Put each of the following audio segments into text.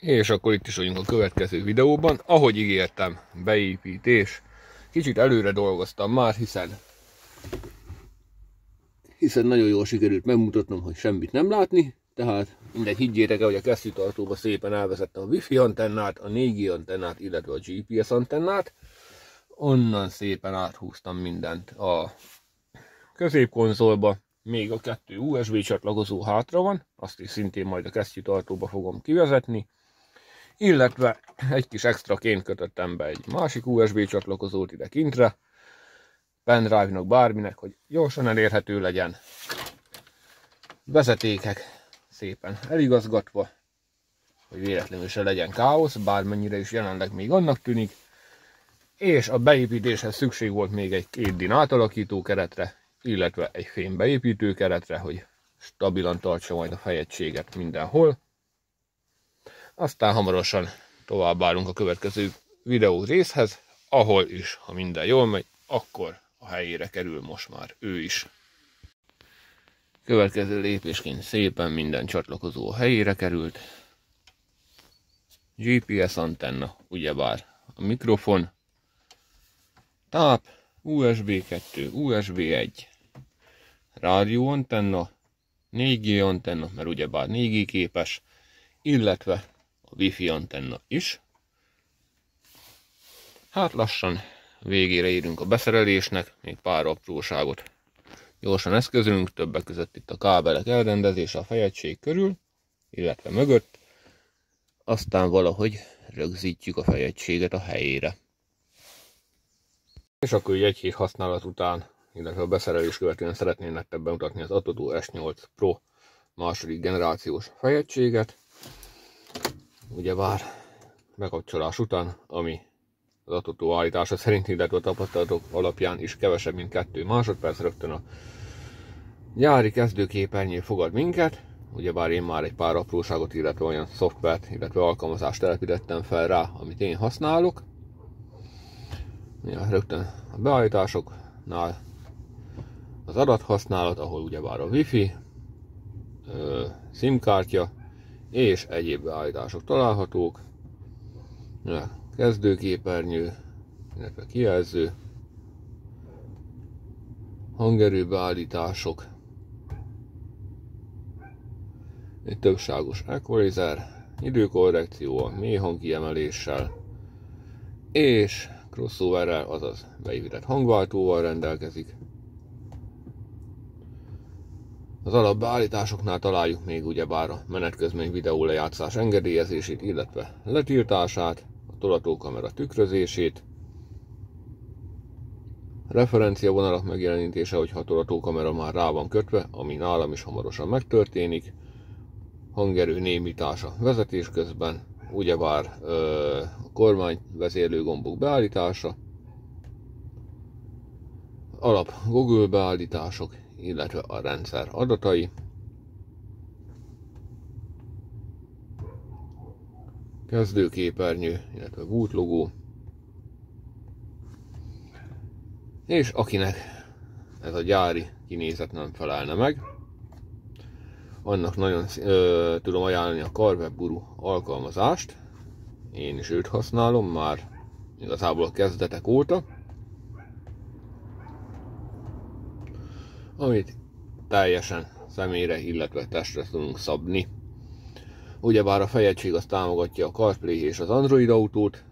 És akkor itt is vagyunk a következő videóban. Ahogy ígértem, beépítés. Kicsit előre dolgoztam már, hiszen nagyon jól sikerült megmutatnom, hogy semmit nem látni. Tehát mindegy, higgyétek el, hogy a kesztyűtartóba szépen elvezettem a Wi-Fi antennát, a 4G antennát, illetve a GPS antennát. Onnan szépen áthúztam mindent a középkonzolba. Még a 2 USB csatlakozó hátra van, azt is szintén majd a kesztyűtartóba fogom kivezetni. Illetve egy kis extraként kötöttem be egy másik USB csatlakozót ide kintre, pendrive-nak, bárminek, hogy gyorsan elérhető legyen. Vezetékek szépen eligazgatva, hogy véletlenül se legyen káosz, bármennyire is jelenleg még annak tűnik. És a beépítéshez szükség volt még egy 2 DIN átalakító keretre, illetve egy fém beépítő keretre, hogy stabilan tartsa majd a fejegységet mindenhol. Aztán hamarosan továbbállunk a következő videó részhez, ahol is, ha minden jól megy, akkor a helyére kerül most már ő is. Következő lépésként szépen minden csatlakozó a helyére került. GPS antenna, ugyebár a mikrofon, táp, USB 2, USB 1, rádió antenna, 4G antenna, mert ugyebár 4G képes, illetve a Wi-Fi antenna is. Hát lassan végére érünk a beszerelésnek, még pár apróságot gyorsan eszközölünk, többek között itt a kábelek elrendezése a fejegység körül, illetve mögött. Aztán valahogy rögzítjük a fejegységet a helyére. És akkor egy hét használat után, illetve a beszerelés követően szeretném nektek bemutatni az ATOTO S8 Pro második generációs fejegységet. Ugyebár bekapcsolás után, ami az ATOTO állítása szerint, illetve a tapasztalatok alapján is kevesebb, mint 2 másodperc, rögtön a gyári kezdőképernyő fogad minket. Ugyebár én már egy pár apróságot, illetve olyan szoftvert, illetve alkalmazást telepítettem fel rá, amit én használok. Ja, rögtön a beállításoknál az adathasználat, ahol ugyebár a Wi-Fi, SIM-kártya és egyéb beállítások találhatók. Kezdőképernyő, illetve kijelző, hangerő beállítások, egy többságos equalizer, időkorrekció a mély hangkiemeléssel, és crossoverrel, azaz beépített hangváltóval rendelkezik. Az alapbeállításoknál találjuk még ugyebár a menet közben videó lejátszás engedélyezését, illetve letiltását, a tolatókamera tükrözését, referenciavonalak megjelenítése, hogyha a tolatókamera már rá van kötve, ami nálam is hamarosan megtörténik, hangerő némítása vezetés közben, ugyebár a kormány vezérlőgombok beállítása, alap Google beállítások, illetve a rendszer adatai, kezdőképernyő, illetve boot logó, és akinek ez a gyári kinézet nem felelne meg, annak nagyon tudom ajánlani a Carweb Guru alkalmazást. Én is őt használom már igazából a kezdetek óta, amit teljesen személyre, illetve testre tudunk szabni. Ugyebár a fejegység az támogatja a CarPlay és az Android autót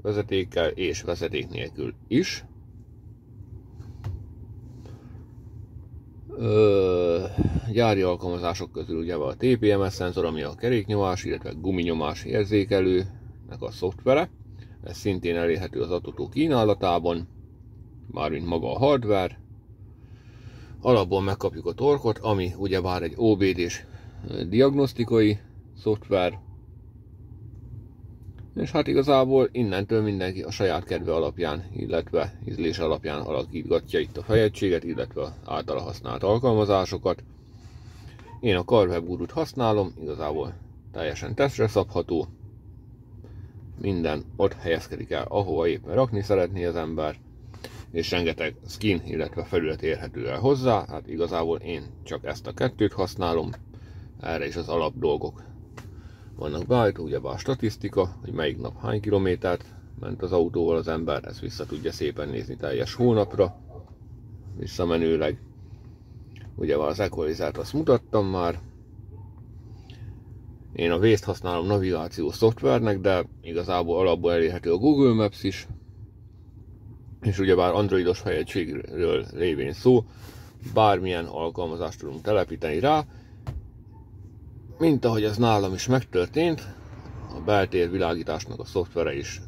vezetékkel és vezeték nélkül is. Gyári alkalmazások közül ugye a TPMS szenzor, ami a keréknyomás, illetve guminyomás érzékelőnek a szoftvere. Ez szintén elérhető az ATOTO kínálatában, mármint maga a hardware. Alapból megkapjuk a torkot, ami ugyebár egy OBD-s diagnosztikai szoftver. És hát igazából innentől mindenki a saját kedve alapján, illetve ízlése alapján alakítgatja itt a fejegységet, illetve általa használt alkalmazásokat. Én a Carweb Gurut használom, igazából teljesen tesztre szabható. Minden ott helyezkedik el, ahova éppen rakni szeretné az ember. És rengeteg skin, illetve felület érhető el hozzá. Hát igazából én csak ezt a kettőt használom. Erre is az alap dolgok vannak beállítva, ugyebár a statisztika, hogy melyik nap hány kilométert ment az autóval az ember, ezt vissza tudja szépen nézni teljes hónapra, visszamenőleg. Ugyebár az equalizert azt mutattam már. Én a Waze-t használom navigációs szoftvernek, de igazából alapból elérhető a Google Maps is. És ugyebár androidos fejegységről lévén szó, bármilyen alkalmazást tudunk telepíteni rá, mint ahogy ez nálam is megtörtént. A beltér világításnak a szoftvere is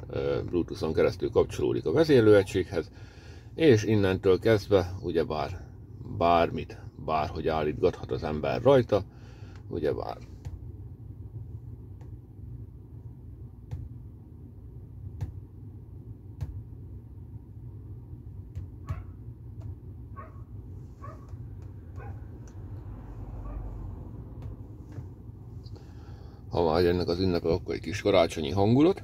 Bluetooth-on keresztül kapcsolódik a vezérlőegységhez, és innentől kezdve ugyebár bármit, bárhogy állítgathat az ember rajta, ugyebár ha már jönnek az ünnepek, akkor egy kis karácsonyi hangulat.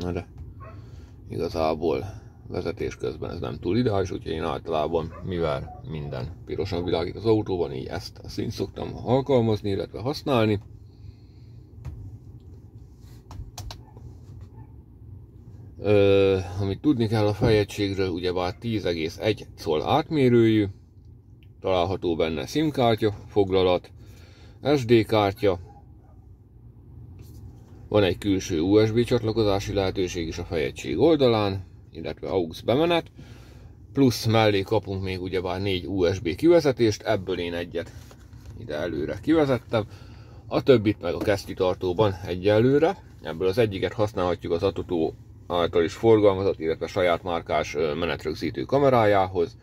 Na de igazából vezetés közben ez nem túl ideális, úgyhogy én általában, mivel minden pirosan világít az autóban, így ezt a színt szoktam alkalmazni, illetve használni. Amit tudni kell a fejegységről, ugyebár 10,1 coll átmérőjű, található benne SIM kártya foglalat, SD kártya, van egy külső USB csatlakozási lehetőség is a fejegység oldalán, illetve AUX bemenet, plusz mellé kapunk még ugyebár 4 USB kivezetést, ebből én egyet ide előre kivezettem, a többit meg a kesztyűtartóban egyelőre, ebből az egyiket használhatjuk az ATOTO által is forgalmazott, illetve saját márkás menetrögzítő kamerájához,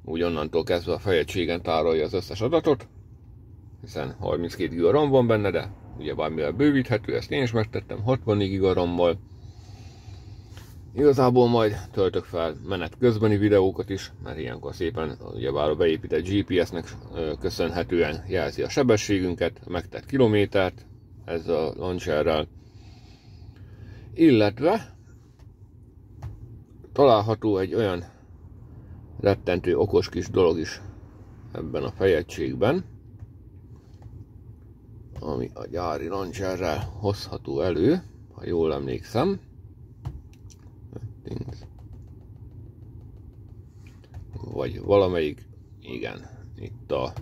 úgy onnantól kezdve a fejegységen tárolja az összes adatot, hiszen 32 GB RAM van benne, de ugyebár mivel bővíthető, ezt én is megtettem 64 GB RAM-mal. Igazából majd töltök fel menet közbeni videókat is, mert ilyenkor szépen ugyebár a beépített GPS-nek köszönhetően jelzi a sebességünket, a megtett kilométert ezzel a launcherrel. Illetve található egy olyan rettentő okos kis dolog is ebben a fejegységben, ami a gyári launcherrel hozható elő, ha jól emlékszem. Vagy valamelyik, igen, itt a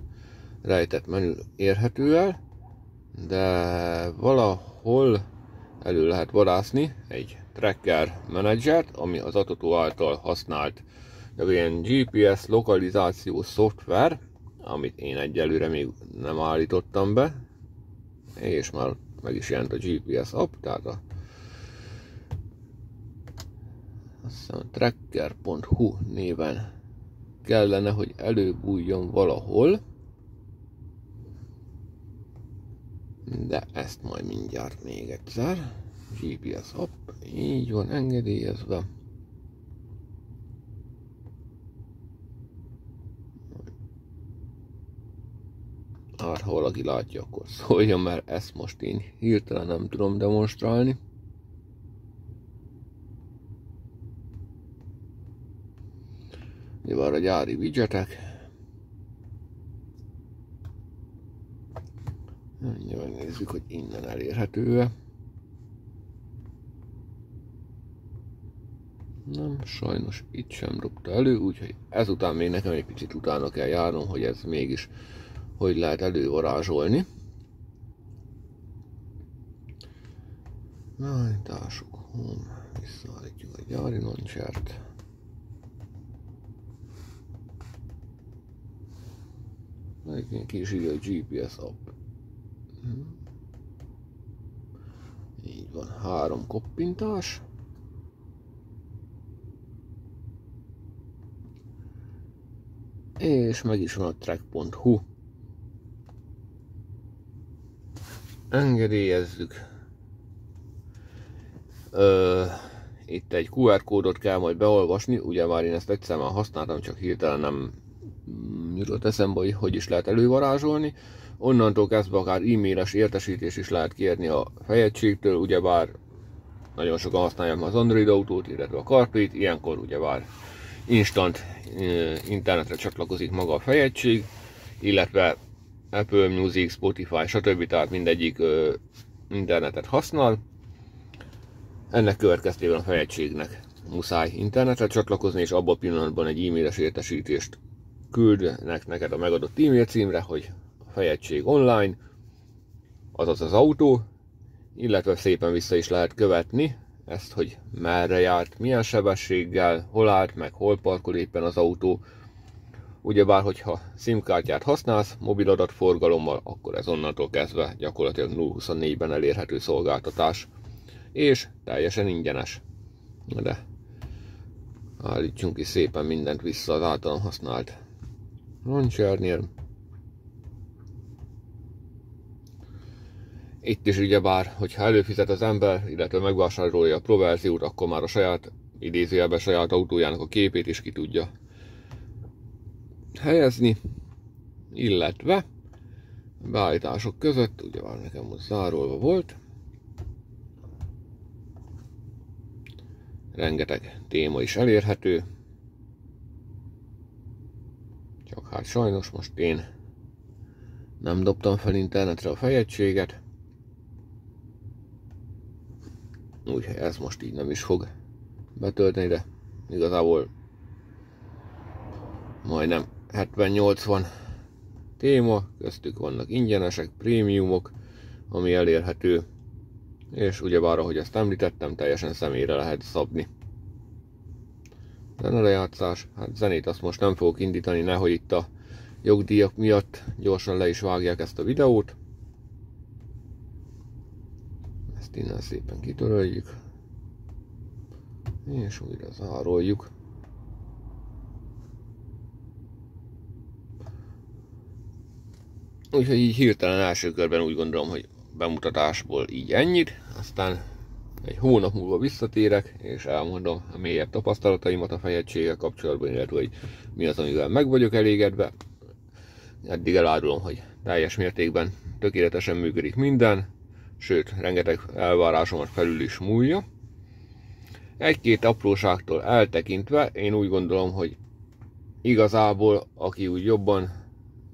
rejtett menü érhető el, de valahol elő lehet vadászni egy tracker menedzsert, ami az ATOTO által használt ilyen GPS lokalizációs szoftver, amit én egyelőre még nem állítottam be, és már meg is jelent a GPS app, tehát a tracker.hu néven kellene, hogy előbújjon valahol, de ezt majd mindjárt még egyszer. GPS app, így van engedélyezve. Hát, ha valaki látja, akkor szóljon, mert ezt most én hirtelen nem tudom demonstrálni. Nyilván a gyári widgetek. Nyilván nézzük, hogy innen elérhető-e. Nem, sajnos itt sem dobta elő, úgyhogy ezután még nekem egy picit utána kell járnom, hogy ez mégis hogy lehet elővarázsolni. Állítások, home, visszaállítjuk a gyári launchert. Ki is írja a GPS app. Így van, 3 koppintás. És meg is van a track.hu. Engedélyezzük. Itt egy QR kódot kell majd beolvasni, ugye már én ezt egyszer már használtam, csak hirtelen nem jutott eszembe, hogy is lehet elővarázsolni. Onnantól kezdve akár e-mailes értesítés is lehet kérni a fejegységtől, ugyebár nagyon sokan használják az Android autót, illetve a CarPlay-t, ilyenkor ugyebár instant internetre csatlakozik maga a fejegység, illetve Apple Music, Spotify, stb. Tehát mindegyik internetet használ. Ennek következtében a fejegységnek muszáj internetre csatlakozni, és abban a pillanatban egy e-mailes értesítést küldnek neked a megadott e-mail címre, hogy a fejegység online, azaz az autó, illetve szépen vissza is lehet követni ezt, hogy merre járt, milyen sebességgel, hol állt, meg hol parkol éppen az autó. Ugyebár, hogyha SIM-kártyát használsz mobil adatforgalommal, akkor ez onnantól kezdve gyakorlatilag 0-24-ben elérhető szolgáltatás, és teljesen ingyenes. De állítsunk is szépen mindent vissza az általam használt launchernél. Itt is ugyebár, hogyha előfizet az ember, illetve megvásárolja a Pro verziót, akkor már a saját, idézőjelben saját autójának a képét is ki tudja helyezni, illetve beállítások között, ugyebár nekem most zárolva volt, rengeteg téma is elérhető, csak hát sajnos most én nem dobtam fel internetre a fejegységet, úgyhogy ez most így nem is fog betölteni, de igazából majdnem 70-80 téma, köztük vannak ingyenesek, prémiumok, ami elérhető, és ugyebár, ahogy ezt említettem, teljesen személyre lehet szabni. Zenelejátszás, hát zenét azt most nem fogok indítani, nehogy itt a jogdíjak miatt gyorsan le is vágják ezt a videót. Ezt innen szépen kitöröljük, és újra zároljuk. Úgyhogy így hirtelen első körben úgy gondolom, hogy bemutatásból így ennyit, aztán egy hónap múlva visszatérek, és elmondom a mélyebb tapasztalataimat a fejegységgel kapcsolatban, illetve hogy mi az, amivel meg vagyok elégedve. Eddig elárulom, hogy teljes mértékben tökéletesen működik minden, sőt, rengeteg elvárásomat felül is múlja. Egy-két apróságtól eltekintve én úgy gondolom, hogy igazából, aki úgy jobban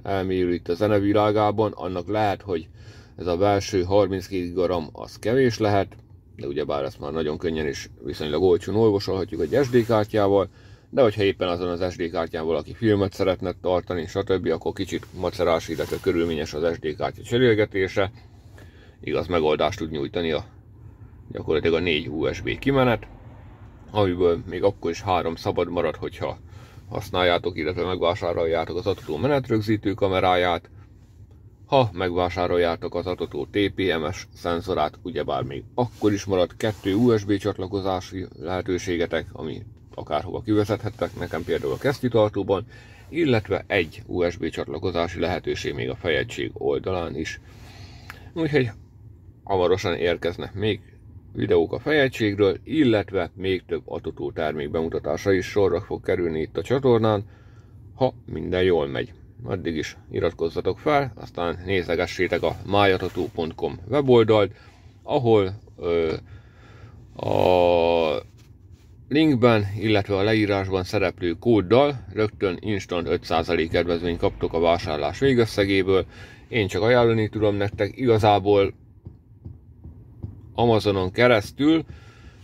elmélyül itt a zenevilágában, annak lehet, hogy ez a belső 32 GB az kevés lehet, de ugyebár ezt már nagyon könnyen és viszonylag olcsón olvasolhatjuk egy SD kártyával, de hogyha éppen azon az SD kártyán valaki filmet szeretne tartani, stb., akkor kicsit macerás, illetve körülményes az SD kártya cserélgetése. Igaz megoldást tud nyújtani gyakorlatilag a 4 USB kimenet, amiből még akkor is 3 szabad marad, hogyha használjátok, illetve megvásároljátok az Autotó menetrögzítő kameráját. Ha megvásároljátok az Autotó TPMS szenzorát, ugyebár még akkor is marad 2 USB csatlakozási lehetőségetek, ami akárhova kivezethettek, nekem például a kesztyűtartóban, illetve egy USB csatlakozási lehetőség még a fejegység oldalán is. Úgyhogy hamarosan érkeznek még videók a fejegységről, illetve még több Autotó termék bemutatása is sorra fog kerülni itt a csatornán, ha minden jól megy. Addig is iratkozzatok fel, aztán nézegessétek a myautoto.com weboldalt, ahol a linkben, illetve a leírásban szereplő kóddal rögtön instant 5% kedvezményt kaptok a vásárlás végösszegéből. Én csak ajánlani tudom nektek, igazából Amazonon keresztül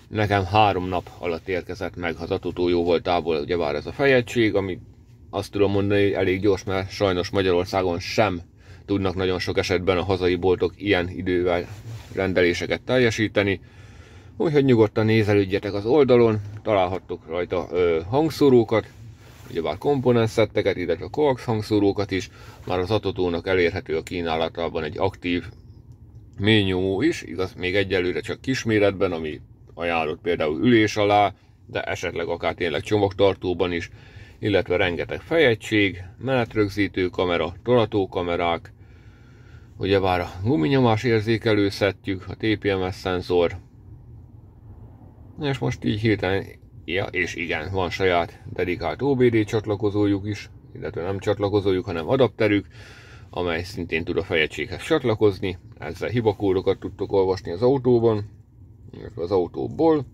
nekem 3 nap alatt érkezett meg az Autotó jóvoltából ugyebár ez a fejegység, ami azt tudom mondani, hogy elég gyors, mert sajnos Magyarországon sem tudnak nagyon sok esetben a hazai boltok ilyen idővel rendeléseket teljesíteni. Úgyhogy nyugodtan nézelődjetek az oldalon, találhattok rajta hangszórókat, ugyebár komponentszetteket, illetve coax hangszórókat is. Már az Autotónak elérhető a kínálatában egy aktív mélynyomó is, igaz, még egyelőre csak kisméretben, ami ajánlott például ülés alá, de esetleg akár tényleg csomagtartóban is, illetve rengeteg fejegység, menetrögzítő kamera, tolatókamerák, ugyebár a guminyomás érzékelő szettjük, a TPMS szenzor, és most így hirtelen, ja, és igen, van saját dedikált OBD csatlakozójuk is, illetve nem csatlakozójuk, hanem adapterük, amely szintén tud a fejegységhez csatlakozni. Ezzel hibakódokat tudtok olvasni az autóban, illetve az autóból.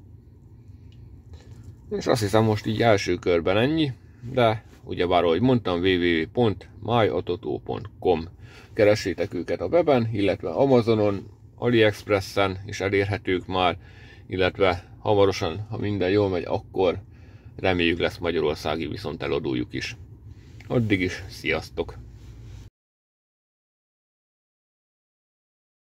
És azt hiszem most így első körben ennyi, de ugyebár ahogy mondtam, www.myautotó.com. Keressétek őket a weben, illetve Amazonon, AliExpressen is elérhetők már, illetve hamarosan, ha minden jól megy, akkor reméljük lesz magyarországi viszont eladójuk is. Addig is, sziasztok!